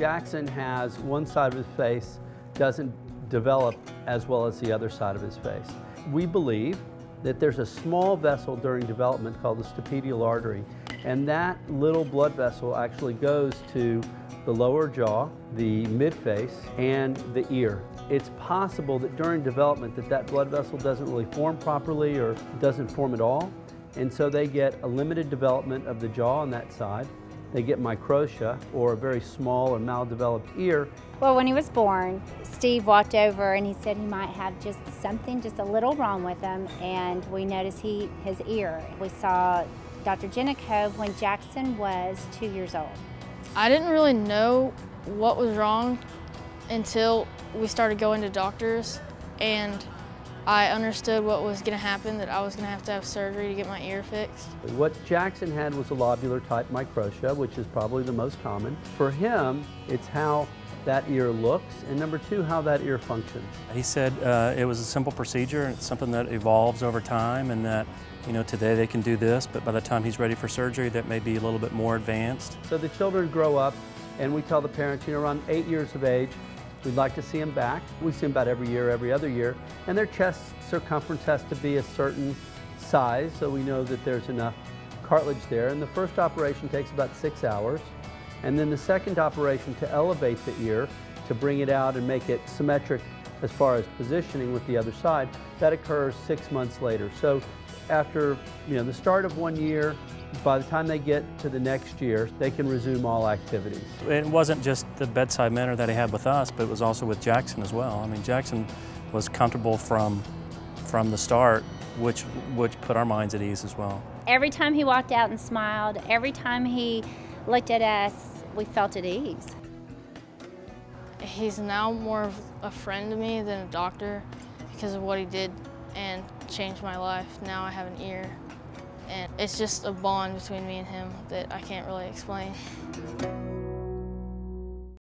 Jackson has one side of his face doesn't develop as well as the other side of his face. We believe that there's a small vessel during development called the stapedial artery, and that little blood vessel actually goes to the lower jaw, the midface, and the ear. It's possible that during development that blood vessel doesn't really form properly or doesn't form at all, and so they get a limited development of the jaw on that side. They get microtia, or a very small or maldeveloped ear. Well, when he was born, Steve walked over and he said he might have just something, just a little wrong with him, and we noticed his ear. We saw Dr. Genecov when Jackson was 2 years old. I didn't really know what was wrong until we started going to doctors, and I understood what was going to happen, that I was going to have surgery to get my ear fixed. What Jackson had was a lobular type microtia, which is probably the most common. For him, it's how that ear looks, and number two, how that ear functions. He said it was a simple procedure, and it's something that evolves over time, and that, you know, today they can do this, but by the time he's ready for surgery, that may be a little bit more advanced. So the children grow up, and we tell the parents, you know, around 8 years of age, we'd like to see them back. We see them about every year, every other year, and their chest circumference has to be a certain size, so we know that there's enough cartilage there. And the first operation takes about 6 hours, and then the second operation to elevate the ear, to bring it out and make it symmetric as far as positioning with the other side, that occurs 6 months later. So after, you know, the start of 1 year, by the time they get to the next year, they can resume all activities. It wasn't just the bedside manner that he had with us, but it was also with Jackson as well. I mean, Jackson was comfortable from the start, which put our minds at ease as well. Every time he walked out and smiled, every time he looked at us, we felt at ease. He's now more of a friend to me than a doctor because of what he did and changed my life. Now I have an ear, and it's just a bond between me and him that I can't really explain.